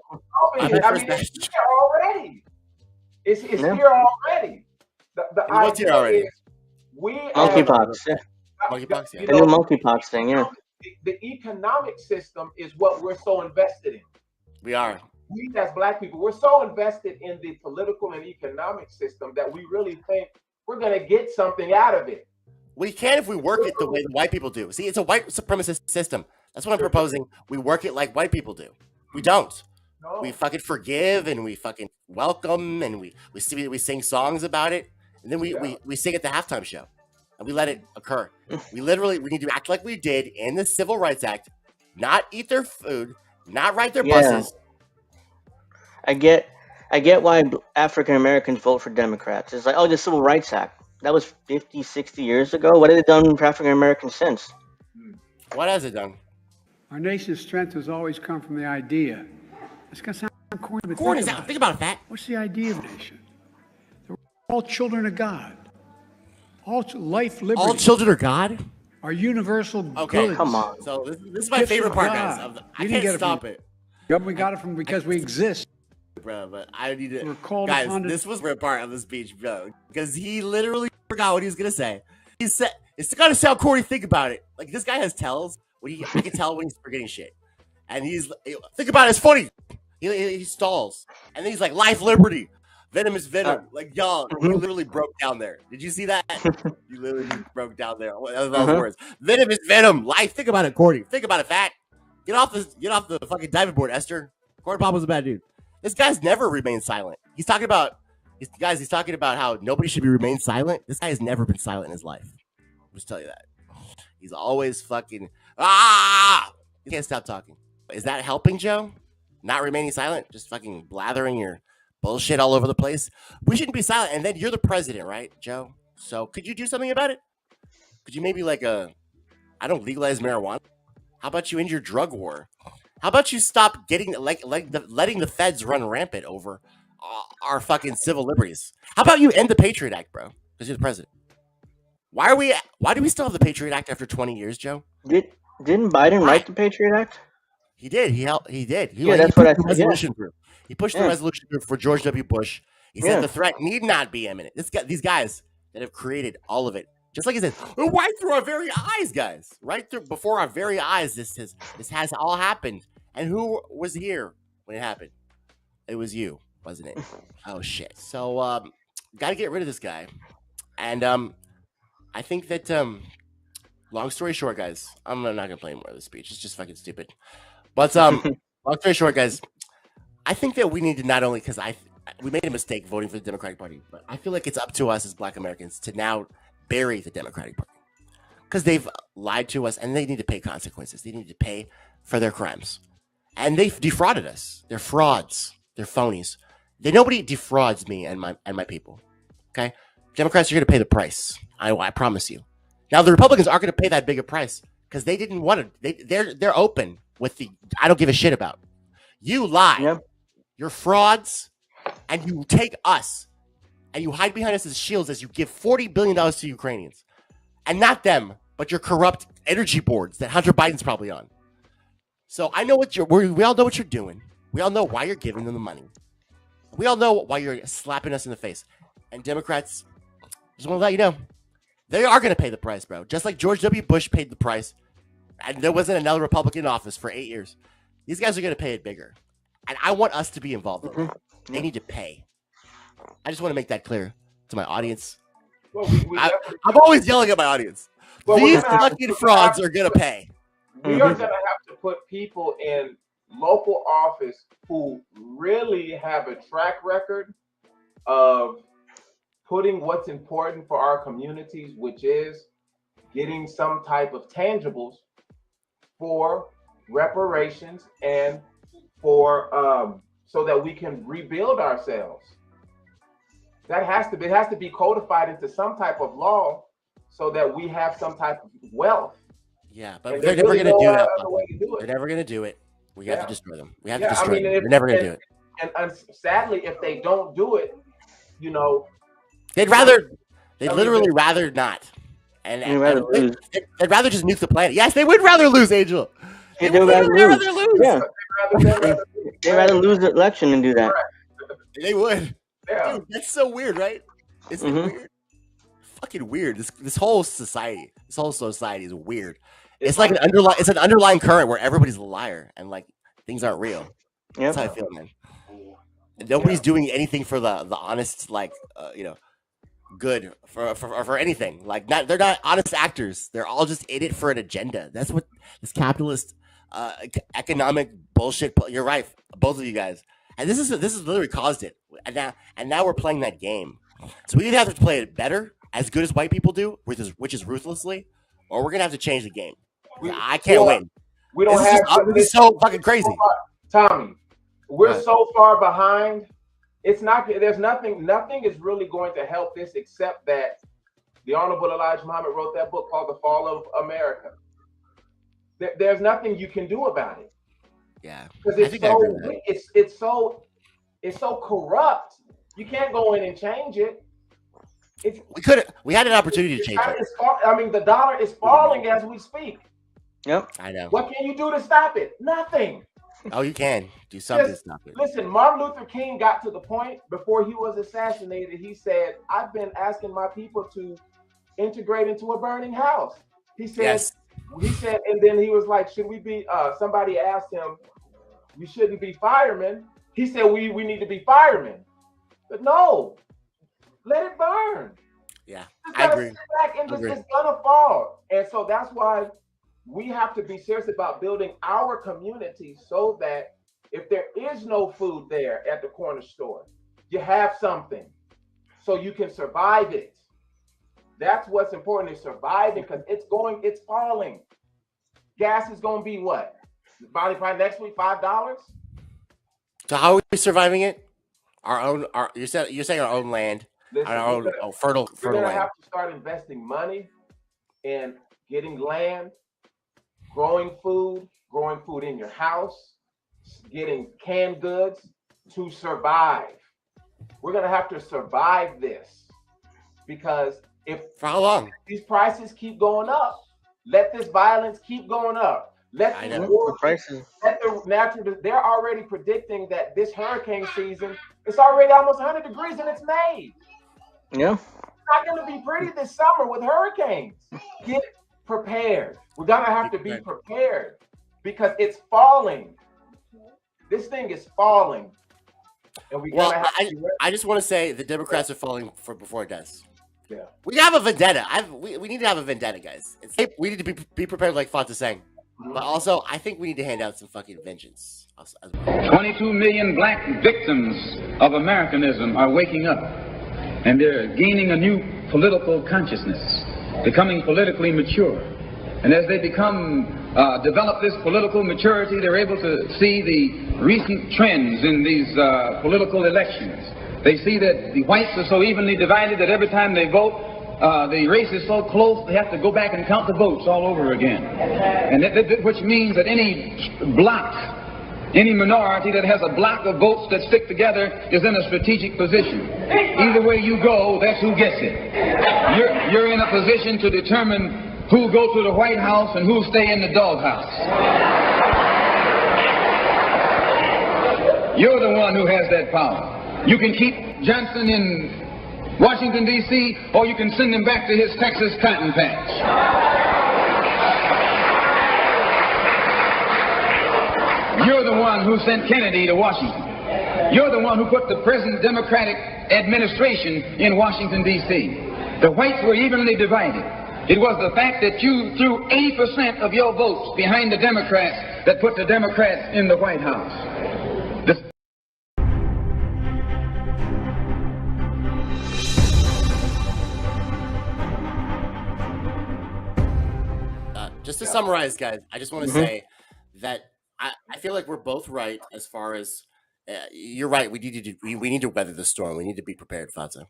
[SPEAKER 8] It's here already. It's here already.
[SPEAKER 2] What's here already?
[SPEAKER 5] Monkeypox. Yeah.
[SPEAKER 2] Monkeypox. Yeah.
[SPEAKER 5] The new monkeypox thing. Yeah.
[SPEAKER 8] The economic system is what we're so invested in.
[SPEAKER 2] We are.
[SPEAKER 8] We as black people, we're so invested in the political and economic system that we really think we're going to get something out of it.
[SPEAKER 2] We can if we work it the way the white people do. See, it's a white supremacist system. That's what I'm proposing. We work it like white people do. We don't.
[SPEAKER 8] No.
[SPEAKER 2] We fucking forgive and we fucking welcome and we sing songs about it, and then we sing at the halftime show and we let it occur. We need to act like we did in the Civil Rights Act, not eat their food, not ride their buses.
[SPEAKER 5] I get why African Americans vote for Democrats. It's like, oh, the Civil Rights Act. That was 50, 60 years ago. What have they done for African Americans since?
[SPEAKER 2] What has it done?
[SPEAKER 7] Our nation's strength has always come from the idea. It's going to sound corny, but
[SPEAKER 2] think about it, Fat.
[SPEAKER 7] What's the idea of a nation? We're all children of God. All life, liberty.
[SPEAKER 2] All children are God?
[SPEAKER 7] Are universal goods.
[SPEAKER 5] Come on.
[SPEAKER 2] So this is my favorite part, guys. I can't stop it.
[SPEAKER 7] We got it from because we exist.
[SPEAKER 2] Bro, but I need to.
[SPEAKER 7] We're called
[SPEAKER 2] guys,
[SPEAKER 7] upon to...
[SPEAKER 2] this was the part of the speech, bro, because he literally forgot what he was gonna say. He said, "It's gotta sound corny. Think about it. Like this guy has tells. I can tell when he's forgetting shit, and think about it. It's funny. He stalls, and then he's like, "Life, liberty, venom is venom." Like y'all, he literally broke down there. Did you see that? He literally broke down there. Those words. Venom is venom. Life. Think about it, corny. Think about it, Fat. Get off the fucking diving board, Esther. Corn Pop was a bad dude. This guy's never remained silent. He's talking about how nobody should remain silent. This guy has never been silent in his life. I'll just tell you that. He's always fucking He can't stop talking. Is that helping, Joe? Not remaining silent? Just fucking blathering your bullshit all over the place? We shouldn't be silent. And then you're the president, right, Joe? So could you do something about it? Could you maybe legalize marijuana? How about you end your drug war? How about you stop letting the feds run rampant over our fucking civil liberties? How about you end the Patriot Act, bro? Because you're the president. Why do we still have the Patriot Act after 20 years, Joe?
[SPEAKER 5] Didn't Biden write the Patriot Act?
[SPEAKER 2] He did. He did.
[SPEAKER 5] Yeah, that's what I said.
[SPEAKER 2] Resolution through. He pushed the resolution through for George W. Bush. He said the threat need not be imminent. These guys that have created all of it, just like he said, right through our very eyes, guys, right through before our very eyes. This has all happened. And who was here when it happened? It was you, wasn't it? Oh shit. So got to get rid of this guy. And I think that long story short, guys, I'm not gonna play more of this speech. It's just fucking stupid. But long story short, guys, I think that we need to not only because we made a mistake voting for the Democratic Party, but I feel like it's up to us as Black Americans to now bury the Democratic Party because they've lied to us and they need to pay consequences. They need to pay for their crimes, and they've defrauded us. They're frauds. They're phonies. Nobody defrauds me and my people. Okay, Democrats are going to pay the price. I promise you. Now the Republicans aren't going to pay that big a price because they didn't want to. They're open with the I don't give a shit about. You lie. Yep. You're frauds, and you take us and you hide behind us as shields as you give $40 billion to Ukrainians, and not them, but your corrupt energy boards that Hunter Biden's probably on. So I know we all know what you're doing. We all know why you're giving them the money. We all know why you're slapping us in the face. And Democrats, just want to let you know, they are going to pay the price, bro. Just like George W. Bush paid the price, and there wasn't another Republican in office for 8 years. These guys are going to pay it bigger. And I want us to be involved in it. They need to pay. I just want to make that clear to my audience.
[SPEAKER 8] Well,
[SPEAKER 2] I'm always yelling at my audience. Well, these fucking frauds are going to pay.
[SPEAKER 8] We are going to have to put people in local office who really have a track record of putting what's important for our communities, which is getting some type of tangibles for reparations and for so that we can rebuild ourselves. It has to be codified into some type of law so that we have some type of wealth.
[SPEAKER 2] Yeah, but they're never going to do that. They're never going to do it. We have to destroy them. We have to destroy them. They're never going to do it.
[SPEAKER 8] And sadly, if they don't do it, you know,
[SPEAKER 2] they'd literally rather not. And they'd rather just nuke the planet. Yes, they would rather lose, Angel. They'd rather lose.
[SPEAKER 5] Yeah. They'd rather lose the election than do that.
[SPEAKER 2] They would. Yeah. Dude, that's so weird, right? Isn't it weird? Fucking weird. This whole society is weird. It's like an underlying current where everybody's a liar and like things aren't real. Yep. That's how I feel, man. And nobody's doing anything for the honest, like good for anything. Like they're not honest actors. They're all just in it for an agenda. That's what this capitalist economic bullshit. You're right, both of you guys. And this is literally caused it. And now we're playing that game. So we either have to play it better, as good as white people do, which is ruthlessly, or we're gonna have to change the game. I can't win.
[SPEAKER 8] We don't
[SPEAKER 2] this is so fucking crazy,
[SPEAKER 8] Tommy. We're so far behind. It's not. There's nothing. Nothing is really going to help this except that the Honorable Elijah Muhammad wrote that book called The Fall of America. There's nothing you can do about it.
[SPEAKER 2] Yeah,
[SPEAKER 8] because it's so corrupt. You can't go in and change it.
[SPEAKER 2] We had an opportunity to change it.
[SPEAKER 8] I mean, the dollar is falling as we speak.
[SPEAKER 2] Yep, I know.
[SPEAKER 8] What can you do to stop it? Nothing.
[SPEAKER 2] Oh, you can do something to stop it.
[SPEAKER 8] Listen, Martin Luther King got to the point before he was assassinated. He said, "I've been asking my people to integrate into a burning house." He said. Yes. He said, and then he was like, "Should we be?" Somebody asked him, "We shouldn't be firemen." He said, "We need to be firemen." But no, let it burn.
[SPEAKER 2] Yeah, I agree.
[SPEAKER 8] Sit back and it's gonna fall. And so that's why we have to be serious about building our community so that if there is no food there at the corner store, you have something so you can survive it. That's what's important, is surviving, because it's falling. Gas is going to be what? By next week, $5?
[SPEAKER 2] So how are we surviving it? You're saying our own land, our own fertile land. We're going to
[SPEAKER 8] have to start investing money in getting land, growing food in your house, getting canned goods to survive. We're going to have to survive this. because if
[SPEAKER 2] for how long
[SPEAKER 8] these prices keep going up, let this violence keep going up. Let the
[SPEAKER 5] prices.
[SPEAKER 8] Let the natural. They're already predicting that this hurricane season, it's already almost 100 degrees and it's May.
[SPEAKER 5] Yeah.
[SPEAKER 8] It's not going to be pretty this summer with hurricanes. Get prepared. We're going to have to be prepared because it's falling. This thing is falling. And
[SPEAKER 2] I just want to say the Democrats are falling before it does.
[SPEAKER 8] Yeah.
[SPEAKER 2] We have a vendetta. We need to have a vendetta, guys. We need to be prepared, like Fattah saying. But also, I think we need to hand out some fucking vengeance as well.
[SPEAKER 4] 22 million black victims of Americanism are waking up, and they're gaining a new political consciousness, becoming politically mature. And as they develop this political maturity, they're able to see the recent trends in these political elections. They see that the whites are so evenly divided that every time they vote, the race is so close, they have to go back and count the votes all over again. And which means that any block, any minority that has a block of votes that stick together is in a strategic position. Either way you go, that's who gets it. You're in a position to determine who go to the White House and who stay in the doghouse. You're the one who has that power. You can keep Johnson in Washington, D.C., or you can send him back to his Texas cotton patch. You're the one who sent Kennedy to Washington. You're the one who put the present Democratic administration in Washington, D.C. The whites were evenly divided. It was the fact that you threw 80% of your votes behind the Democrats that put the Democrats in the White House.
[SPEAKER 2] Just to summarize, guys, I just want to say that I feel like we're both right as far as you're right. We need to weather the storm. We need to be prepared, Fattah.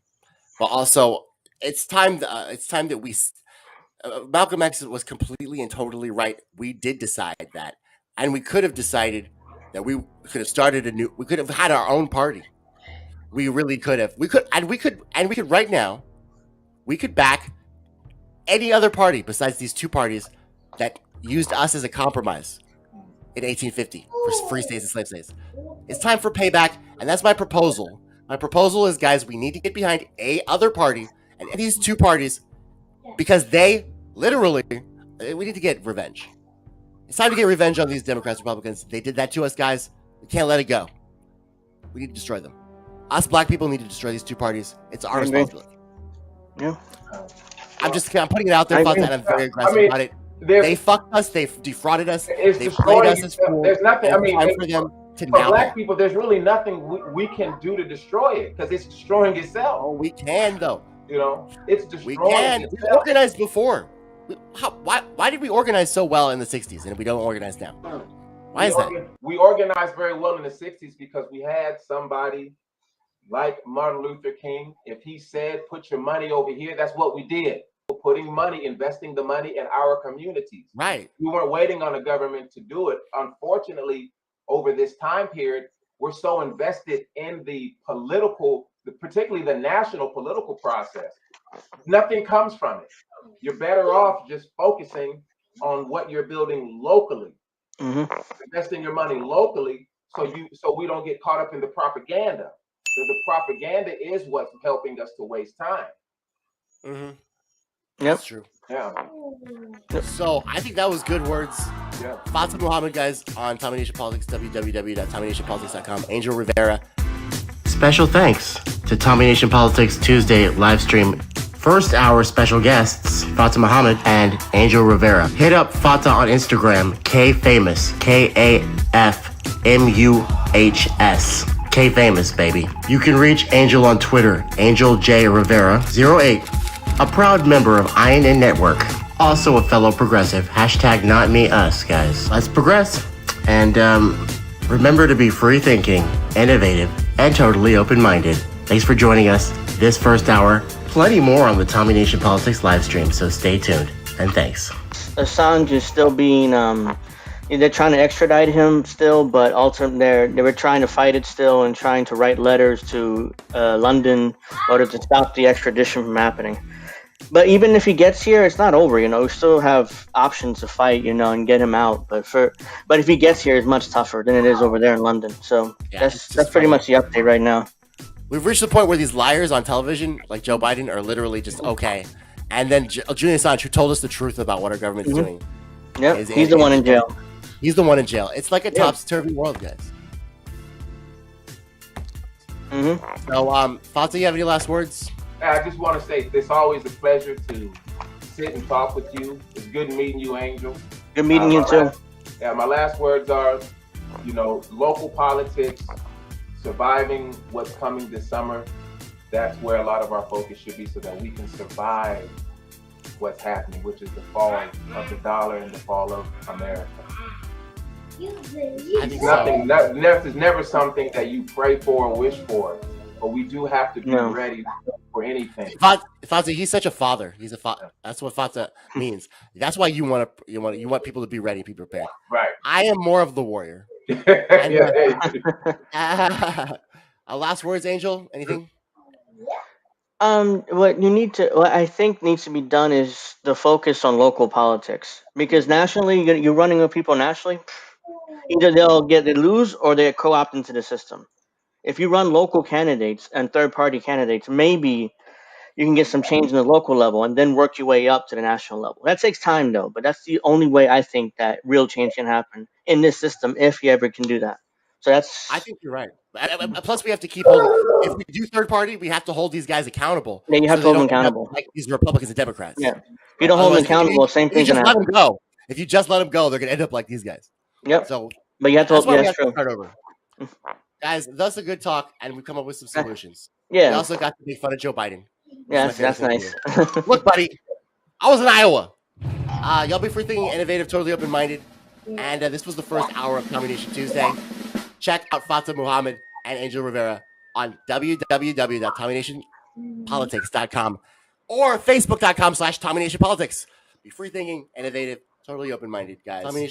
[SPEAKER 2] But also, it's time that we. Malcolm X was completely and totally right. We did decide that, and we could have decided that we could have started we could have had our own party. We really could have. We could right now. We could back any other party besides these two parties that used us as a compromise in 1850 for free states and slave states. It's time for payback, and that's my proposal. My proposal is, guys, we need to get behind a other party and these two parties because they literally, we need to get revenge. It's time to get revenge on these Democrats, Republicans. They did that to us, guys. We can't let it go. We need to destroy them. Us black people need to destroy these two parties. It's our responsibility.
[SPEAKER 5] Yeah.
[SPEAKER 2] I'm putting it out there, and I'm very aggressive about it. They fucked us. They defrauded us. They played us as fools.
[SPEAKER 8] There's nothing. I mean,
[SPEAKER 2] for them to
[SPEAKER 8] for
[SPEAKER 2] now
[SPEAKER 8] black people, there's really nothing we can do to destroy it because it's destroying itself.
[SPEAKER 2] Oh, we can though.
[SPEAKER 8] You know, it's destroying.
[SPEAKER 2] We can. We organized before. Why did we organize so well in the '60s and we don't organize now? Why is that?
[SPEAKER 8] We organized very well in the '60s because we had somebody like Martin Luther King. If he said, "Put your money over here," that's what we did. Putting money, investing the money in our communities.
[SPEAKER 2] Right.
[SPEAKER 8] We weren't waiting on the government to do it. Unfortunately, over this time period, we're so invested in the political, particularly the national political process. Nothing comes from it. You're better off just focusing on what you're building locally. Investing your money locally so we don't get caught up in the propaganda. So the propaganda is what's helping us to waste time.
[SPEAKER 2] That's true.
[SPEAKER 8] Yeah.
[SPEAKER 2] So I think that was good words.
[SPEAKER 8] Yeah.
[SPEAKER 2] Fattah Muhammad, guys, on Tommy Nation Politics, www.tommynationpolitics.com. Angel Rivera. Special thanks to Tommy Nation Politics Tuesday live stream. First hour special guests, Fattah Muhammad and Angel Rivera. Hit up Fattah on Instagram, KFamous, KAFMUHS. KFamous, baby. You can reach Angel on Twitter, Angel J Rivera 08. A proud member of INN Network, also a fellow progressive. Hashtag not me, us, guys. Let's progress. And remember to be free thinking, innovative, and totally open-minded. Thanks for joining us this first hour. Plenty more on the Tommy Nation Politics live stream, so stay tuned. And thanks.
[SPEAKER 5] Assange is still being They're trying to extradite him still, but ultimately they were trying to fight it still and trying to write letters to London in order to stop the extradition from happening. But even if he gets here, it's not over. We still have options to fight, and get him out. But if he gets here, it's much tougher than it is over there in London. So that's pretty much the update right now.
[SPEAKER 2] We've reached the point where these liars on television, like Joe Biden, are literally just okay. And then Julian Assange, who told us the truth about what our government is doing.
[SPEAKER 5] Yep, he's the one in jail.
[SPEAKER 2] He's the one in jail. It's like a topsy-turvy world, guys. So, Fattah, you have any last words?
[SPEAKER 8] I just want to say it's always a pleasure to sit and talk with you. It's good meeting you, Angel.
[SPEAKER 5] Good meeting you too.
[SPEAKER 8] My last words are, local politics, surviving what's coming this summer. That's where a lot of our focus should be, so that we can survive what's happening, which is the fall of the dollar and the fall of America. There's never something that you pray for or wish for, but we do have to be ready for anything.
[SPEAKER 2] Fattah, he's such a father. He's a father. That's what Fattah means. That's why you want people to be ready, be prepared.
[SPEAKER 8] Right.
[SPEAKER 2] I am more of the warrior. Last words, Angel. Anything?
[SPEAKER 5] What I think needs to be done is the focus on local politics, because nationally, you're running with people nationally. Either they lose or they co-opt into the system. If you run local candidates and third-party candidates, maybe you can get some change in the local level and then work your way up to the national level. That takes time, though, but that's the only way I think that real change can happen in this system, if you ever can do that. So
[SPEAKER 2] I think you're right. Plus, we have to keep holding. If we do third party, we have to hold these guys accountable.
[SPEAKER 5] Yeah, you have to hold them accountable.
[SPEAKER 2] Like these Republicans and Democrats.
[SPEAKER 5] Yeah. If you don't hold them accountable, same thing can happen.
[SPEAKER 2] If you just let them go, they're going to end up like these guys.
[SPEAKER 5] Yep.
[SPEAKER 2] So,
[SPEAKER 5] but you have to hold.
[SPEAKER 2] That's
[SPEAKER 5] Yeah,
[SPEAKER 2] to start over. Guys, that's a good talk, and we've come up with some solutions.
[SPEAKER 5] Yeah.
[SPEAKER 2] We also got to make fun of Joe Biden.
[SPEAKER 5] Yeah, that's nice.
[SPEAKER 2] Look, buddy, I was in Iowa. Y'all be free thinking, innovative, totally open-minded. And this was the first hour of Combination Tuesday. Check out Fattah Muhammad and Angel Rivera on www.TommyNationPolitics.com or Facebook.com/TommyNationPolitics. Be free thinking, innovative, totally open-minded, guys.